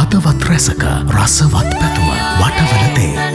හදවත් රැසක රසවත් පැතුම වටවලතේ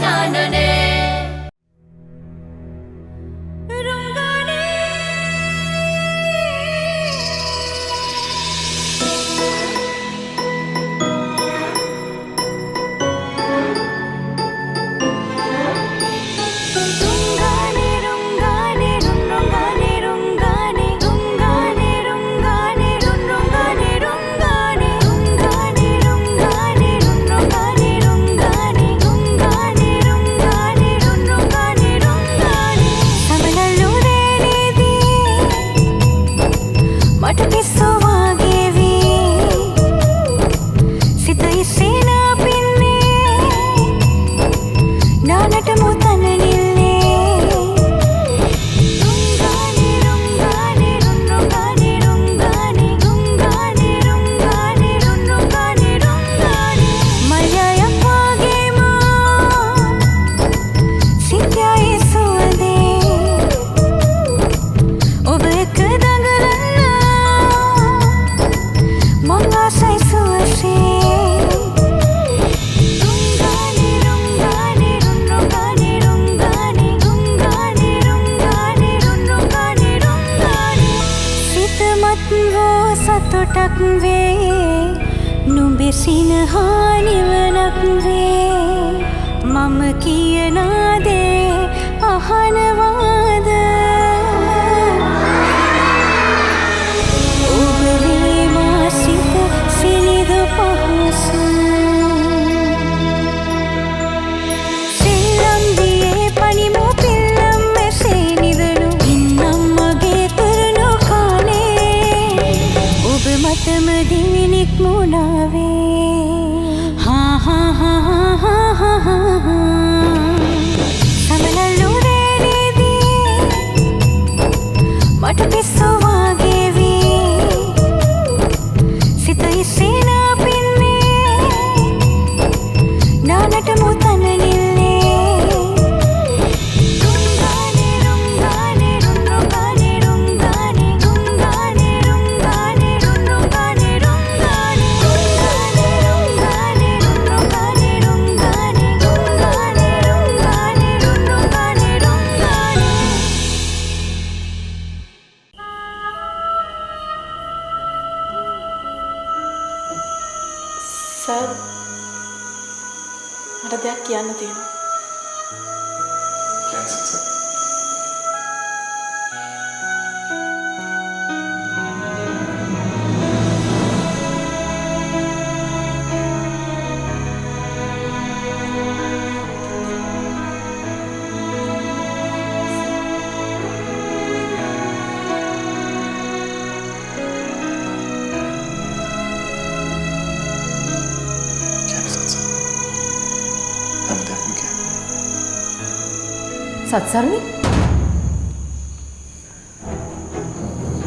සත්සර්ණි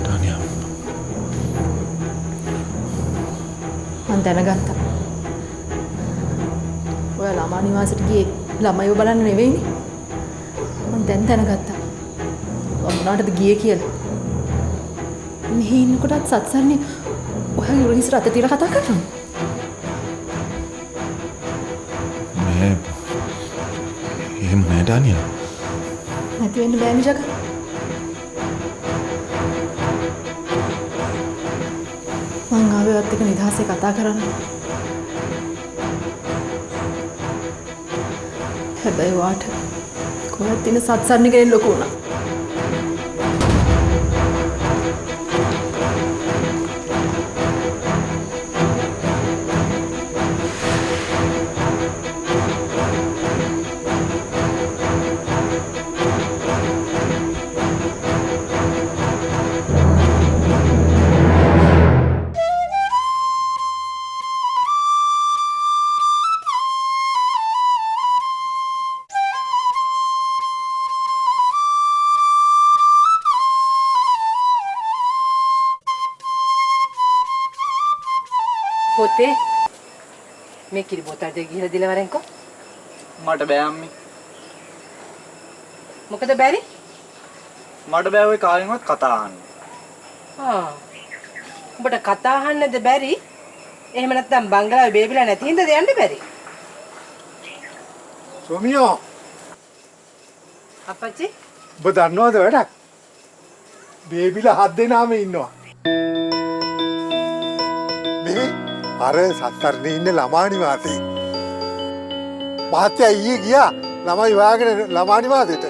ටානියා මම දැනගත්තා. ඔයා ළමා නිවාසෙට ගියේ ළමයිව බලන්න නෙවෙයිනේ. මම දැන් දැනගත්තා. ඔයා මොනවටද ගියේ කියලා. මෙහි ඉන්නකොටත් සත්සර්ණි ඔයාගේ උරහිස් රත තියලා කතා කරනවා. නෑ එහෙම නෑ ටානියා. නැති වෙන්න බෑනේ ජග. මං ආවෙවත් එක නිදහසේ කතා කරන්න. හැබැයි වාට කොහෙද තියෙන සත්සර්ණි කෙනෙක් ලොකු වුණා. පොතේ මේ කිරි බෝතල් දෙක ගිහලා දීලා වරෙන්කෝ. මට බෑ අම්මේ. මොකද බැරි? මට බෑ ඔය කාගෙන්වත් කතා අහන්න. උඹට කතා අහන්නද බැරි? එහෙම නැත්නම් බංගලාවේ බේබිලා නැති හින්දාද යන්න බැරි? සෝමියෝ අපච්චි ඔබ දන්නවද වැඩක්? බේබිලා 7 දෙනාම ඉන්නවා. මේ අර සත්තරනේ ඉන්න ළමා නිවාසේ. මහත්තයා ඊයේ ගියා ළමයි හොයාගෙන ළමා නිවාසෙට.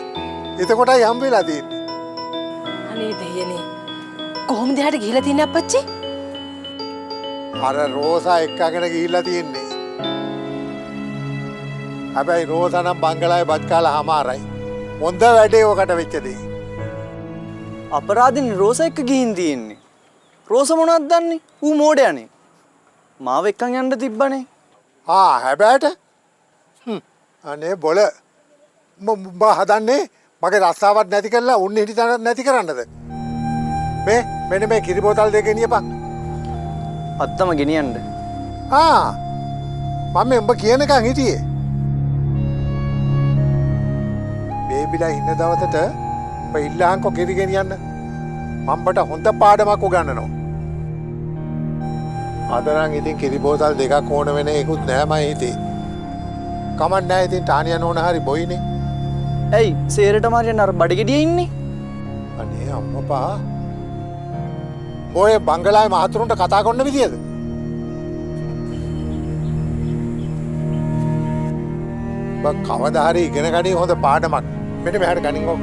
එතකොටයි හම් වෙලා තියෙන්නේ. අනේ දෙයනේ. කොහොමද එහාට ගිහිලා තින්නේ අපච්චි? අර රෝසා එක්කගෙන ගිහිල්ලා තියෙන්නේ. හැබැයි රෝසා නම් බංගලාවේ බත් කාලා හමාරයි. හොඳ වැඩේ ඔකට වෙච්ච දෙයි. අපරාධින් රෝස එක්ක ගිහින් තියෙන්නේ. රෝස මොනවද දන්නේ? ඌ මෝඩයනේ. මාව එක්කන් යන්න තිබ්බනේ. හැබැයිට අනේ බොල උඹ හදන්නේ මගේ රස්සාවක් නැති කරලා උන් හිටි තැනක් නැති කරන්නද? මෙන්න මේ කිරි බෝතල් දෙක ගෙනියපන්. අත්තම ගෙනියන්න. මම උඹ කියනකන් හිටියේ. බේබිලා ඉන්න දවසට උඹ ඉල්ලහන්කො කිරි ගෙනියන්න. මම්බට හොඳ පාඩමක් උගන්වනවා. අද නම් ඉතින් කිරි බෝතල් දෙකක් ඕන වෙන එකකුත් නෑ මම හිතේ. කමක් නෑ ඉතින් ටානියන් ඕන හරි බොයිනේ. ඇයි සේරට මාරියන් අර බඩගෙඩියේ ඉන්නේ? අනේ අම්මපා. ඔය බංගලාවේ මහතුරුන්ට කතා කරන විදියද? බං කවදා හරි ඉගෙන ගන්නේ හොඳ පාඩමක්. මෙන්න මෙහාට ගනින්කෝ.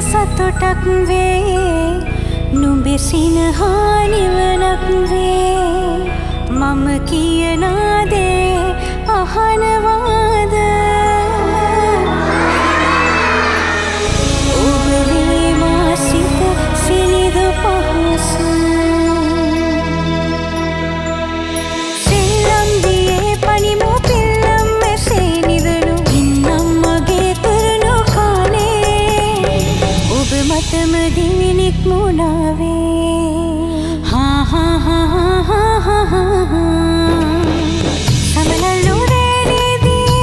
සතුටක් වේ නුඹේ සිනහා නිවනක් වේ මම කියන දේ අහනවාද ඔබේ මා සිත සිනිඳු පහස සෙල්ලම්දියේ පනිමු පිල්ලම් මෙසේ නිදනු ඉන්නම් මගේ තුරුණු කාලේ ඔබ මතම දිවිනික් මුණාවේ හා හා හා හා හා හා සමනලු රේදී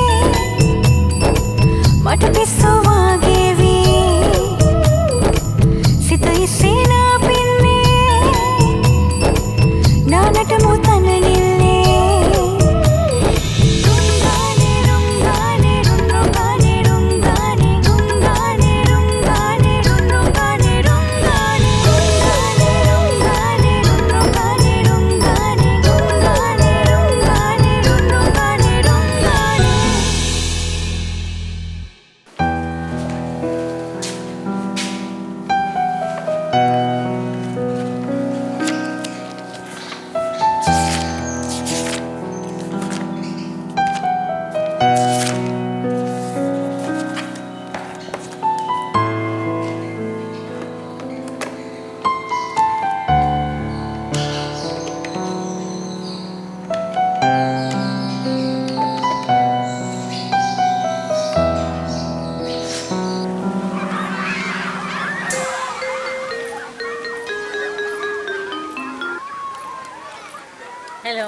Hello.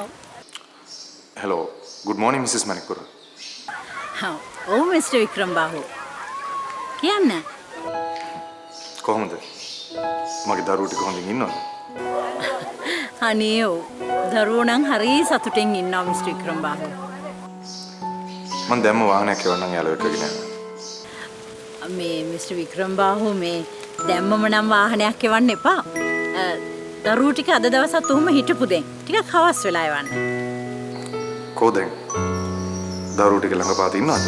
Hello. Good morning, Mrs. Manikpura. Oh, Mr. Vikram Bahu. කියන්න. කොහොමද? මගේ දරුවෝ ටික හොඳින් ඉන්නවද? අනේ ඔව්. දරුවෝ නම් හරි සතුටින් ඉන්නවා Mr. Vikram Bahu. මම දැම්ම වාහනයක් එවන්නම් යාළුවෙක් එක්කගෙන යන්න. මේ Mr. Vikram Bahu මේ දැම්මම නම් වාහනයක් එවන්න එපා. දරුවෝ ටික අද දවසත් උහුම හිටපු දෙන්. ටිකක් හවස් වෙලා එවන්න. කො දැන්? දරුවෝ ටික ළඟ පාත ඉන්නවද?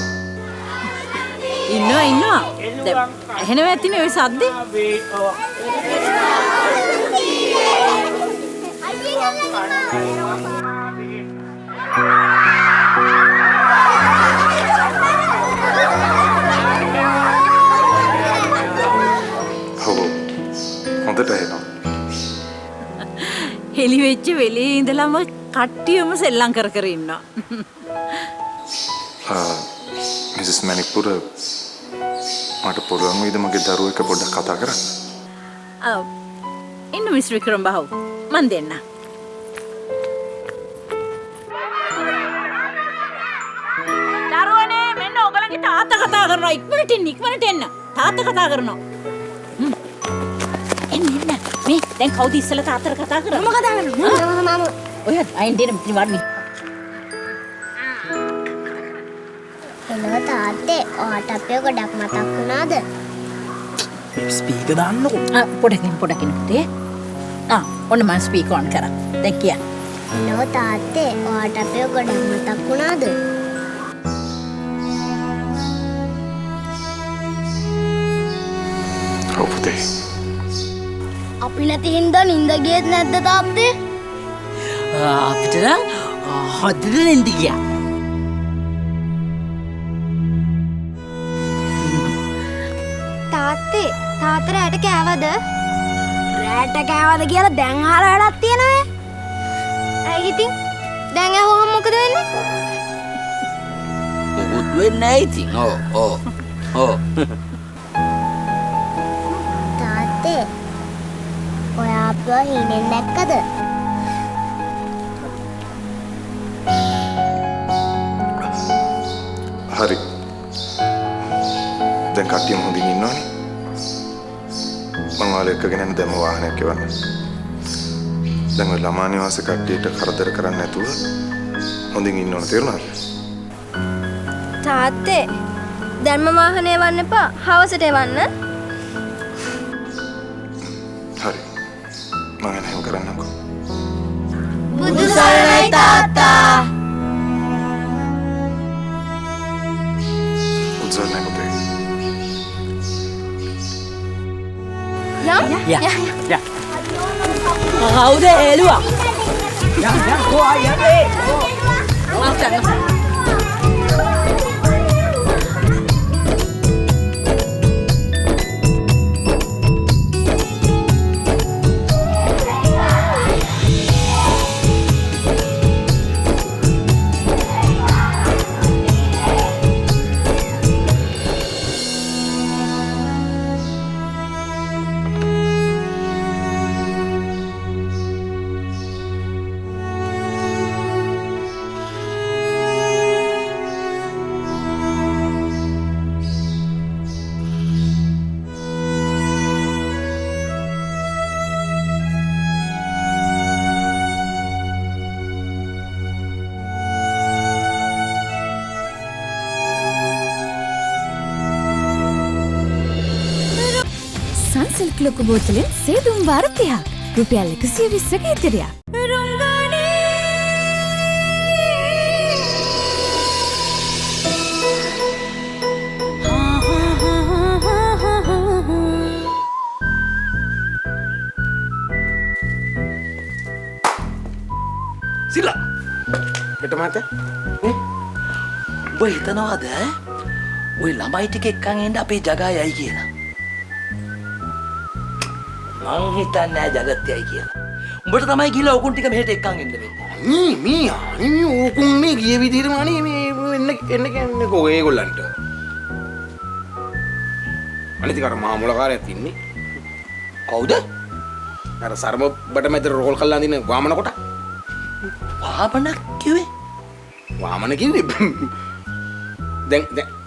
ඉන්නවා. දැන් එහෙනම් ඇතිනේ ওই සද්දේ. හොඳට එනවා. හෙලි වෙච්ච වෙලේ ඉඳලම කට්ටියම සෙල්ලම් කර කර ඉන්නවා. මිසස් මණික්පුර මට පුළුවන් වේද මගේ දරුවෝ එක්ක පොඩ්ඩක් කතා කරන්න? ඉන්න මිස්ටර් වික්‍රම් බහු මන් දෙන්න. දරුවනේ මෙන්න ඔයගලගේ තාත්තා කතා කරනවා. ඉක්මනට එන්න. තාත්තා කතා කරනවා. එන්න. මේ දැන් කවුද ඉස්සෙල්ලා තාත්තට කතා කරන්නේ? මම කතා කරනවා. මම ඔය අයින් දෙන්න වඩනි. හෙලෝ තාත්තේ ඔයාට අපේ ගොඩක් මතක් වුණාද? ස්පීකර් දාන්නකෝ. පොඩකින් පුතේ. ඔන්න මම ස්පීකර් ඔන් කරා. දැන් කියන්න. හෙලෝ තාත්තේ ඔයාට අපේ ගොඩක් මතක් වුණාද? ඔව් පුතේ. අපි නැති හින්දා නින්ද ගියෙත් නැද්ද තාත්තේ? අපිට නම් හොද්දට නින්ද ගියා. තාත්තේ තාත්තා රැට කෑවද? රැට කෑවද කියලා දැන් අහලා වැඩක් තියෙනවද? ඇයි ඉතින්? දැන් ඇහුවම මොකද වෙන්නේ? මොකුත් වෙන්නේ නැහැ ඉතින්. ඕ. තාත්තේ ඔයා අපව හීනෙන් දැක්කද? හරි. දැන් කට්ටියම හොඳින් ඉන්නවනේ. මම ඔයාලා එක්කගෙන යන දැම්ම වාහනයක් එවන්න. දැන් ඔය ළමා නිවාසේ කට්ටියට කරදර කරන්නේ නැතුව හොඳින් ඉන්න ඕන තේරුණාද? තාත්තේ දැන්ම වාහනේ එවන්න එපා. හවසට එවන්න. හරි. මම එහෙම කරන්නම්කෝ. බුදු සරණයි තාත්තා. උත්සාහයක් පුතේ. යා. කවුද එළුවා? යා කොහා යන්නේ? සංසිල්ක් ලොකු බෝතලෙන් සේදුම් වාර 30ක් රුපියල් 120ක ඉතිරියක්. සිල්ලා. මෙතන මහත්තයා. ඔබ හිතනවාද ඔය ළමයි ටික එක්කන් එන්න අපේ ජගයයි කියලා? මං හිතන්නේ නැහැ ජගත් යයි කියලා. උඹට තමයි ගිහලා ඕකුන් ටික මෙහෙට එක්කන් එන්න වෙන්නේ. මේ ඕකුන් මේ ගිය විදිහටම අනේ මේ එන්න කියන්නේ කො ඒගොල්ලන්ට. අනිත් කර මාමුලකාරයෙක් ඉන්නේ. කවුද? අර සර්ම බඩ මැද රෝල් කල්ලා දින වාමන කොට. වාමන කිව්වේ? වාමන කිව්වේ දැන්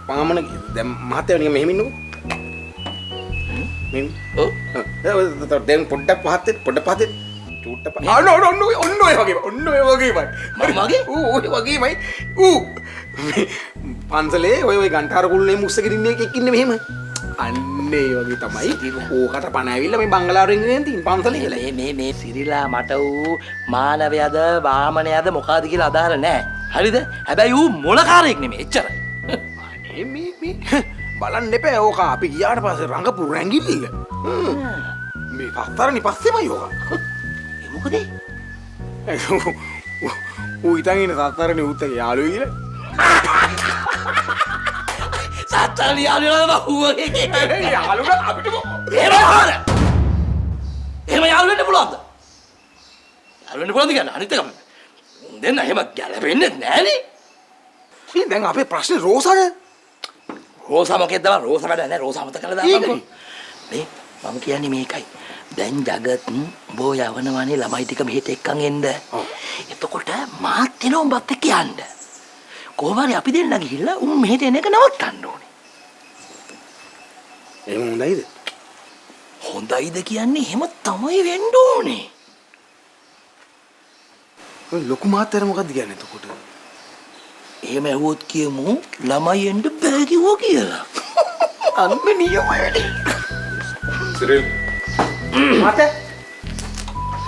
වාමන දැන් මහත්තයා නිකන් මෙහෙම ඉන්නකෝ. මෙහෙම. ඔව්. දැන් පොඩ්ඩක් පහත් චූට්ට ඔන්න ඔය වගේ මගේ ඔය වගේමයි පන්සලේ ඔය ගන්ටාර කුල්ලේ මුස්සගෙන ඉන්න එකෙක් ඉන්නේ මෙහෙම අන්න ඒ වගේ තමයි ඕකට පණ ඇවිල්ලා මේ බංගලාවෙන් ඉන්නේ තියෙන පන්සලේ මේ සිරිලා මට ඌ මානවයද වාමනයද මොකಾದ කියලා අදාළ නැහැ. හරිද? හැබැයි ඌ මොලකාරයෙක් නෙමෙයි එච්චරයි. අනේ මේ බලන්න එපා ඕක අපි ගියාට පස්සේ රංගපු රැංගිල්ල මේ පස්තරනි පස්සෙමයි ඕක. මොකද? ඌ ඉතින් ඉන්න සත්තරනේ ඌත් එක්ක යාළුවෝ කියලා. සත්තරනේ යාළුවෝ ඌගේ යාළුවා අපිට එහෙම යාළු වෙන්න පුළුවන්ද? යාළු වෙන්න පුළුවන්ද කියන්නේ අනිත් එකම. දෙන්න එහෙම ගැලපෙන්නේ නැහනේ. ඉතින් දැන් අපේ ප්‍රශ්නේ රෝසානේ. රෝසා මොකෙද්ද? රෝසා වැඩ නැහැ. රෝසා මත කළා දාන්නකෝ. මේ මම කියන්නේ මේකයි. දැන් జగත් බෝ යවනවනේ ළමයි ටික මෙහෙට එක්කන් එන්න. එතකොට මාත් එනවා උඹත් එක්ක යන්න. කොහොම හරි අපි දෙන්න ගිහිල්ලා උන් මෙහෙට එන එක නවත්තන්න ඕනේ. එහෙම හොඳයිද? හොඳයිද කියන්නේ එහෙම තමයි වෙන්න ඕනේ. ඔය ලොකු මාත්‍යාර මොකද්ද කියන්නේ එතකොට? එහෙම ඇහුවොත් කියමු ළමයි එන්න බෑ කිව්වා කියලා. අන්න නියමයි වැඩි. සිරිල් මාතේ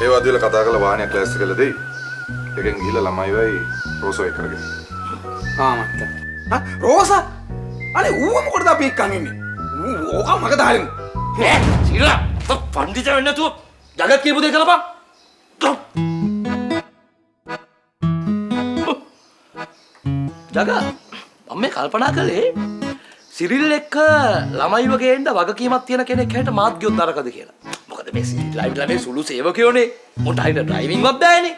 ඒ වදිල කතා කරලා වාහනයක් ක්ලාස් එකල දෙයි. එකෙන් ගිහලා ළමයි වෙයි රෝසෝ එක කරගෙන. මාත්‍යා. රෝසා? අනේ ඌව මොකටද අපි එක්කන් ඉන්නේ? ඌ ඕක මග දාලිමු. ඈ සිරිලා පණ්ඩිත වෙන්න නැතුව జగත් කියපු දේ කරපන්. ජග මම මේ කල්පනා කළේ සිරිල් එක්ක ළමයි වගේ එන්න වගකීමක් තියෙන කෙනෙක් හැට මාත් ගියොත් නරකද කියලා. මොකද මේ සිරිල් ළමයි මේ සුළු සේවකයෝනේ. උන්ට හරියට ඩ්‍රයිවිං වත් බෑනේ.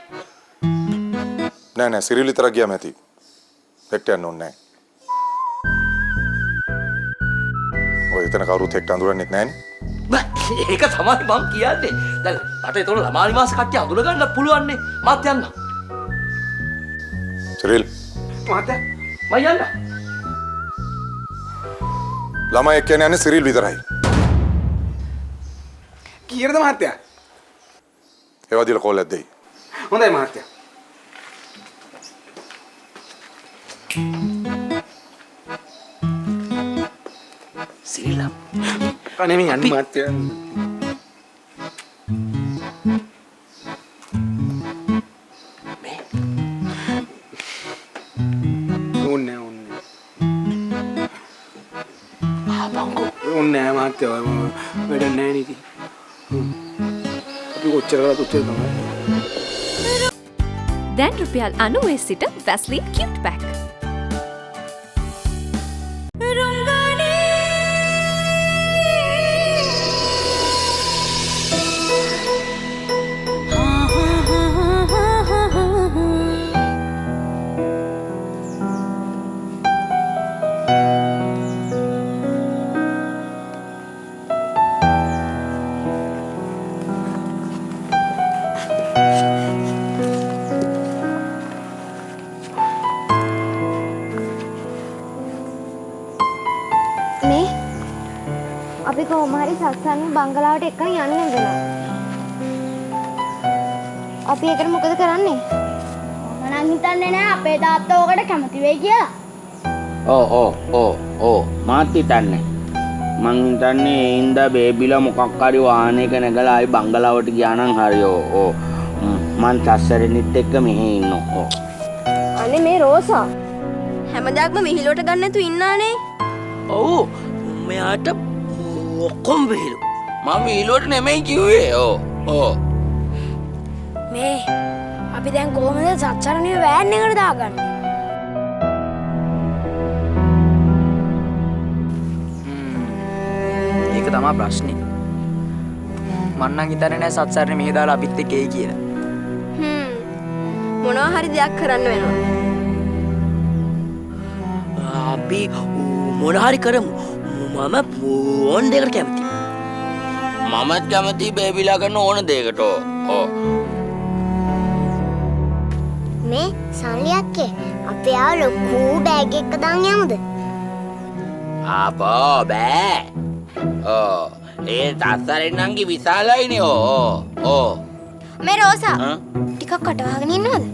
නෑ සිරිල් විතර ගියාම ඇති. හෙක්ට යන්න ඕනේ නෑ. ඔය එතන කවුරුත් හෙක්ට අඳුරන්නෙත් නෑනේ. ඒක තමයි මම කියන්නේ. දැන් රටේ තොර ළමා නිවාස කට්ටිය අඳුර ගන්න පුළුවන් නේ. මාත් යන්න. සිරිල් මාතේ මම යන්න. ළමයි එක්ක යන්නේ සිරිල් විතරයි. කීයටද මහත්තයා? ඒ වදිල කෝල් එකක් දෙයි. හොඳයි මහත්තයා. සිරිලා අනේ මේ යන්නේ මහත්තයා. මේ ඕන්නේ ආපංකෝ ඕන්නේ මහත්තයා වැඩ නැහැ නේද? අපි කොච්චර කරලා කොච්චර තමයි. දැන් රුපියල් 90 සිට වැස්ලින් කියුට් පැක්. අපි කොහොම හරි සත්සන්නේ බංගලාවට එක්කන් යන්න වෙනවා. අපි ඒකට මොකද කරන්නේ? මම නම් හිතන්නේ නෑ අපේ තාත්තා ඕකට කැමති වෙයි කියලා. ඕ මාත් හිතන්නේ. මං හිතන්නේ ඒ ඉඳා බේබිලා මොකක් හරි වාහනයක නැගලා ආයි බංගලාවට ගියා නම් හරි ඕ මං තස්සරෙනිත් එක්ක මෙහෙ ඉන්නවා. අනේ මේ රෝසා හැමදාක්ම විහිළුවට ගන්න නැතු ඉන්නානේ. ඔව් මෙයාට ඔක්කොම විහිළු. මම විහිළුවට නෙමෙයි කිව්වේ. ඕ මේ අපි දැන් කොහොමද සත්සරණිය වෑන් එකට දාගන්නේ? ඒක තමයි ප්‍රශ්නේ. මං නම් හිතන්නේ නෑ සත්සරණේ මෙහෙ දාලා අපිත් එක්ක එයි කියලා. මොනවා හරි දෙයක් කරන්න වෙනවා. අපි මොන හරි කරමු. මම ඕන දෙයකට කැමතියි. මමත් කැමතියි බේබිලා කරන ඕන දෙයකට. මේ සල්ලියක්කේ අපේ ආව ලොකු බෑග් එකක් දාන් යමුද? ආපෝ බෑ. ඕ ඒ තස්සරෙන්නන්ගේ විශාලයිනේ ඕ. මේ රෝසා ටිකක් කටවාගෙන ඉන්නවද?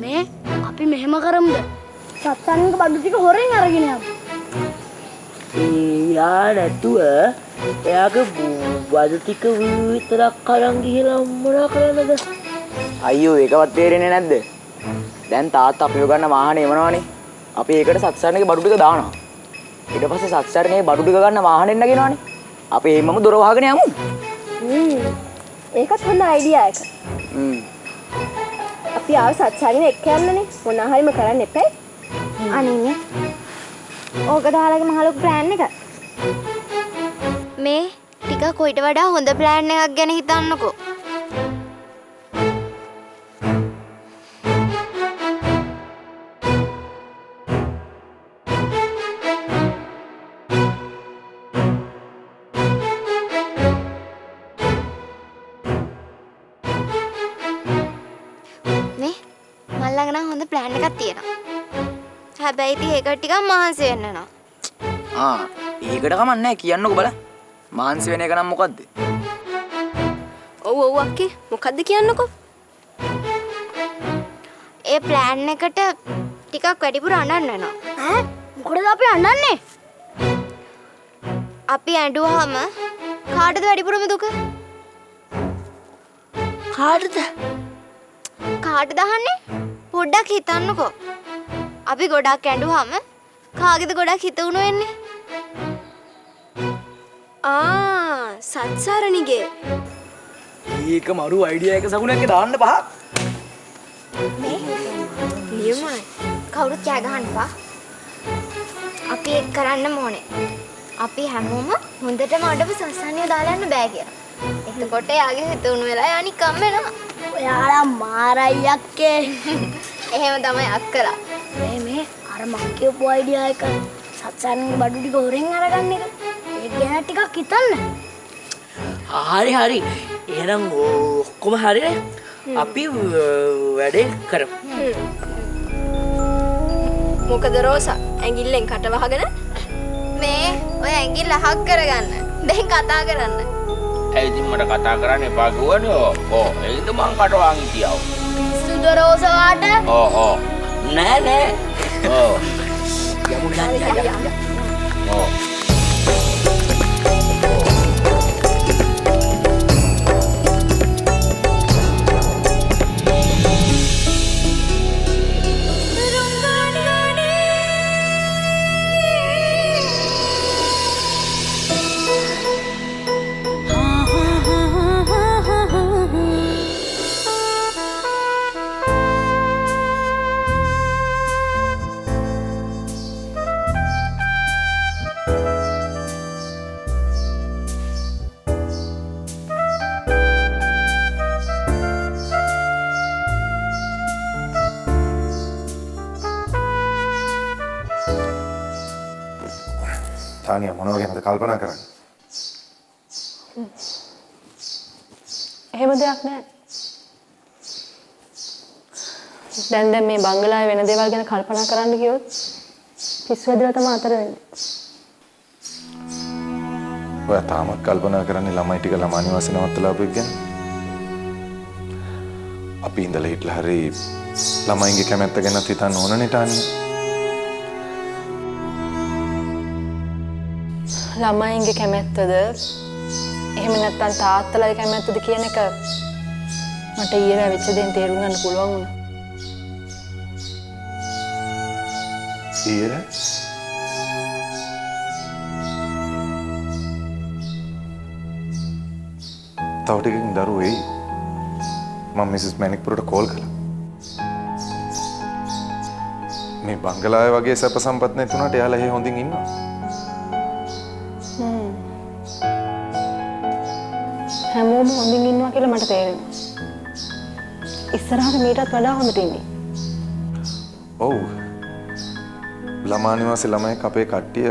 මේ අපි මෙහෙම කරමුද? සත්සන්ගේ බඩු ටික හොරෙන් අරගෙන යමු. යා නැතුව එයාගේ බඩු ටික විතරක් අරන් ගිහලා මොනා කරන්නද? අයියෝ ඒකවත් තේරෙන්නේ නැද්ද? දැන් තාත්තා අපිව ගන්න වාහනේ එවනවනේ. අපි ඒකට සත්සරණගේ බඩු ටික දානවා. ඊට පස්සේ සත්සරණගේ බඩු ටික ගන්න වාහනේ නගිනවනේ. අපි එහෙමම දොර වහගෙන යමු. ඒකත් හොඳ අයිඩියා එකක්. අපි ආව සත්සරණේ එක්ක යන්නනේ. මොනවා හරිම කරන්න එපා. අනේ ඕක දාලාගේ මහ ලොකු ප්ලෑන් එකක්. මේ ටික කොයිට වඩා හොඳ ප්ලෑන් එකක් ගැන හිතන්නකෝ. මේ මල්ලඟ නම් හොඳ ප්ලෑන් එකක් තියෙනවා. හැබැයි ඉතින් ඒක ටිකක් මහන්සි වෙන්න නෝ. ඒකට කමන්නේ කියන්නකෝ බල. මහන්සි වෙන එක නම් මොකද්ද? ඔව් අක්කේ මොකද්ද කියන්නකෝ? ඒ ප්ලෑන් එකට ටිකක් වැඩිපුර අඬන්න වෙනවා. ඈ මොකටද අපි අඬන්නේ? අපි ඇඬුවාම කාටද වැඩිපුරම දුක? කාටද? කාටද අහන්නේ? පොඩ්ඩක් හිතන්නකෝ. අපි ගොඩක් ඇඬුවාම කාගේද ගොඩක් හිත උණු වෙන්නේ? සත්සරණිගේ. ඒක මරු අයිඩියා එක සගුණක් දාන්න පහ. මේ නියමයි. කවුරුත් කෑ ගහන්න එපා. අපි ඒක කරන්න ඕනේ. අපි හැමෝම හොඳටම අඬපු සස්සනිය දාලා යන්න බෑ කියලා. එතකොට යාගේ හිත උණු වෙලා යා නිකම් වෙනවා. ඔයාලා මාරයි අක්කේ. එහෙම තමයි අක්කලා. මේ අර මං කියපු අයිඩියා එක සත්සන්ගේ බඩු ටික හොරෙන් අරගන්න එක. ඒක ගැන ටිකක් හිතන්න. හරි. එහෙනම් ඔක්කොම හරිනේ. අපි වැඩේ කරමු. මොකද රෝසා ඇඟිල්ලෙන් කට වහගෙන මේ ඔය ඇඟිල්ල හක් කරගන්න. දැන් කතා කරන්න. ඒ ඉතින් මට කතා කරන්න එපා කිව්වනේ. ඕ ඒකද මං කට වාන් හිටියා. පිස්සුද රෝසා වාට? ඕ නෑ. ඕ යමු යන්න. ඕ තානියා මොනවා ගැනද කල්පනා කරන්නේ? එහෙම දෙයක් නැහැ. දැන් මේ බංගලාවේ වෙන දේවල් ගැන කල්පනා කරන්න ගියොත් පිස්සු වැදලා තමයි අතර වෙන්නේ. ඔයා තාමත් කල්පනා කරන්නේ ළමයි ටික ළමා නිවාසේ නවත්තලා ආපු එක ගැන? අපි ඉඳලා හිටලා හරි ළමයින්ගේ කැමැත්ත ගැනත් හිතන්න ඕනනේ තානියා. ළමයින්ගේ කැමැත්තද එහෙම නැත්නම් තාත්තලාගේ කැමැත්තද කියන එක මට ඊයේ වෙච්ච දෙයින් තේරුම් ගන්න පුළුවන් වුණා. ඊයේ තව ටිකකින් දරුවෝ එයි. මම මිසස් මැනික්පුරට කෝල් කළා. මේ බංගලාවේ වගේ සැප සම්පත් නැතුණාට එයාලා එහෙ හොඳින් ඉන්නවා. හැමෝම හොඳින් ඉන්නවා කියලා මට තේරෙනවා. ඉස්සරහට මීටත් වඩා හොඳට ඉන්නේ. ඔව්. ළමා නිවාසේ ළමයි අපේ කට්ටිය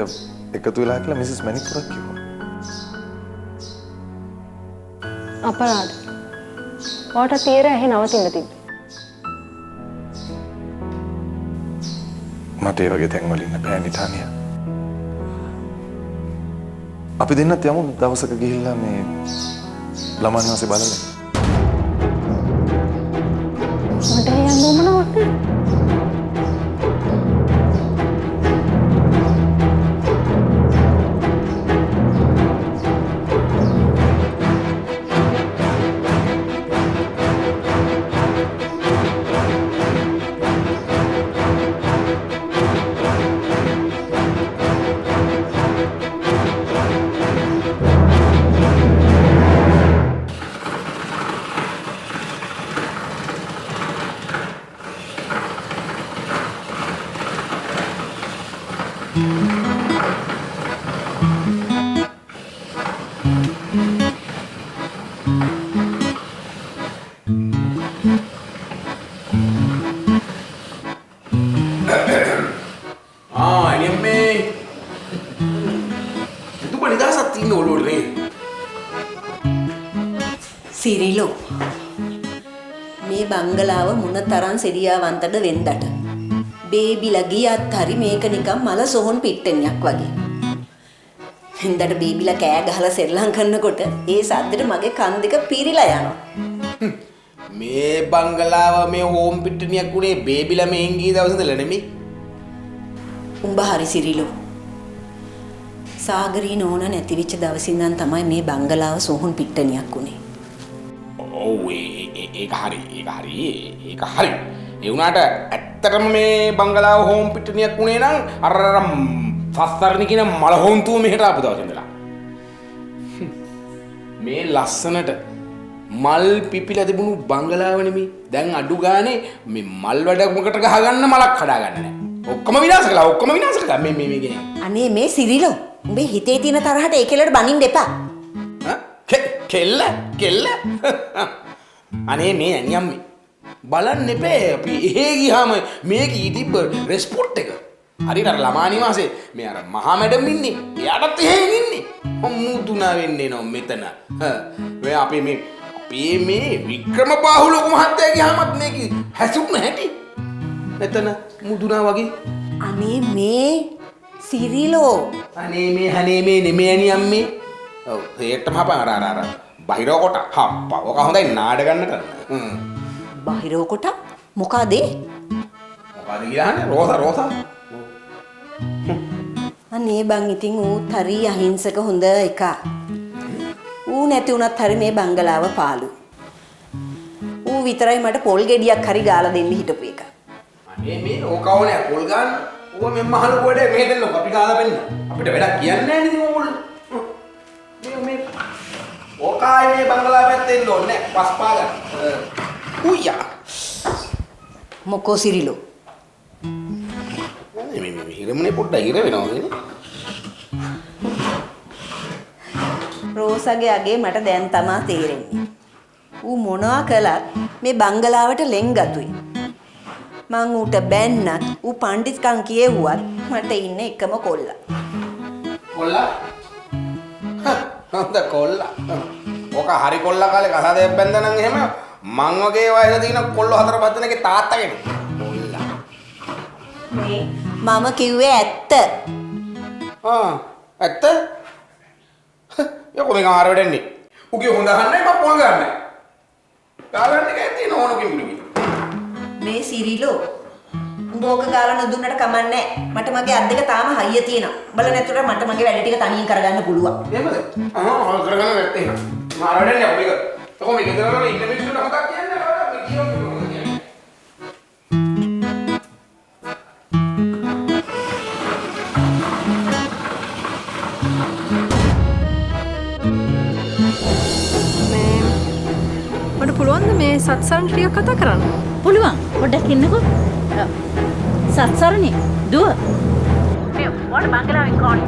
එකතු වෙලා කියලා මිසස් මැනික්පුරක් කිව්වා. අපරාධ. ඔයාට තීර ඇහි නවතින්න තිබ්බේ. මට ඒ වගේ තැන්වල ඉන්න බෑ නිතානිය. අපි දෙන්නත් යමු දවසක ගිහිල්ලා මේ ළමා නිවාසේ බලන්න. මට යන්න උවමනාවක් නෑ. සිරිලෝ මේ බංගලාව මොන තරම් සිරියාවන්තද වෙන්දට බේබිලා ගියත් හරි මේක නිකන් මල සොහොන් පිට්ටනියක් වගේ. හින්දට බේබිලා කෑ ගහලා සෙල්ලම් කරනකොට ඒ සද්දෙට මගේ කන් දෙක පිරිලා යනවා. මේ බංගලාව මේ හෝම් පිට්ටනියක් උනේ බේබිලා මෙහෙන් ගිය දවස් ඉඳලා නෙමෙයි. උඹ හරි සිරිලෝ. සාගරී නෝන නැති වෙච්ච දවසින් ඉඳන් තමයි මේ බංගලාව සොහොන් පිට්ටනියක් උනේ. ඔව් ඒක හරි. ඒ වුණාට ඇත්තටම මේ බංගලාව හෝම් පිට්ටනියක් උනේ නම් අර සස්සරණ කියන මල හොන්තුව මෙහෙට ආපු දවස් ඉඳලා. මේ ලස්සනට මල් පිපිලා තිබුණු බංගලාව නෙමෙයි. දැන් අඩු ගානේ මේ මල් වැඩකට ගහගන්න මලක් හදාගන්න නැහැ. ඔක්කොම විනාශ කළා. මේ ගේ. අනේ මේ සිරිලෝ උඹේ හිතේ තියෙන තරහට ඒ කෙල්ලට බනින්න එපා. කෙල්ල අනේ මේ ඇනියම්මේ බලන්න එපේ අපි එහෙ ගියාම මේකී තිබ්බ රෙස්පොට් එක හරියට අර ළමා නිවාසේ මේ අර මහා මැඩම් ඉන්නේ එයාටත් එහෙම ඉන්නේ මුදුනා වෙන්නේ නෝ මෙතන මේ අපේ මේ වික්‍රම බාහුල මහත්තයා ගියාමත් මේක හැසුුන හැටි මෙතන මුදුනා වගේ අනේ මේ සිරිලෝ අනේ මේ නෙමෙයි ඇනියම්මේ ඔව් හේටම හපන් අර බහිරව කොට හප්පා. ඔක හොඳයි නාඩ ගන්නට. බහිරව කොට මොකද? මොකද කියන්නේ? රෝසා. අනේ බං ඉතින් ඌත් හරි අහිංසක හොඳ එකක්. ඌ නැති වුණත් හරි මේ බංගලාව පාළු. ඌ විතරයි මට පොල් ගෙඩියක් හරි ගාලා දෙන්න හිටපු එක. අනේ මේ ඕකවනේ පොල් ගන්න. ඌව මෙන්න මහලු ගොඩේ මෙහෙ දෙන්නකො අපි ගාලා පෙන්න. අපිට වැඩක් කියන්නේ නැහැ නේද ඕගොල්ලෝ. මේ ඕකායි මේ බංගලාව පැත්තේ ඉන්න ඕනේ පස් පාගන්න. උయ్యා. මොකෝ සිරිලෝ. මේ හිරමුනේ පොඩ්ඩක් හිර වෙනවා නේ. රෝසගේ අගේ මට දැන් තමා තේරෙන්නේ. ඌ මොනවා කළත් මේ බංගලාවට ලෙන්ගතුයි. මං ඌට බැන්නත් ඌ පණ්ඩිත්කම් කියෙව්වත් මට ඉන්නේ එකම කොල්ලා. කොල්ලා? හොඳ කොල්ලා. ඔක හරි කොල්ලා කාලේ කසාදයක් බැන්දා නම් එහෙම මං වගේ වයස තියෙන කොල්ලෝ 4-5 දෙනෙක්ගේ තාත්තා කෙනෙක්. කොල්ලා. මේ මම කිව්වේ ඇත්ත. ඇත්ත? යකෝ මේක මාර වෙඩන්නේ. උගේ හොඳ ගන්නයි මම පොල් ගන්නයි. ගාගන්න එකයි තියෙන ඕන කිඹුලුගේ. මේ සිරිලෝ උඹ ඕක ගාලා නොදුන්නට කමන්නේ මට මගේ අත් දෙක තාම හයිය තියෙනවා. උඹලා නැතුවට මට මගේ වැඩ ටික තනියෙන් කරගන්න පුළුවන්. එහෙමද? කරගන්න නැත්තේ. මාර වෙඩන්නේ අපික. තකො මේක ඉතලම ඉන්න මිනිස්සුන්ට මොකක්ද කියන්නේ? මේ කියනවා කියන්නේ. මට පුළුවන්ද මේ සත්සරණ ටිකක් කතා කරන්න? පුළුවන්. පොඩ්ඩක් ඉන්නකෝ. සත්සරණේ දුව. මේ වඩ බංගලාවෙන් කෝල්.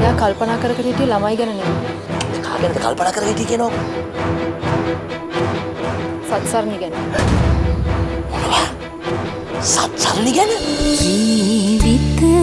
එයා කල්පනා කර කර හිටියේ ළමයි ගැන නෙමෙයි. කාගෙන්ද කල්පනා කරගෙන හිටියේ කියනවා? සත්සරණ ගැන. මොනවා? සත්සරණ ගැන? ජීවිතය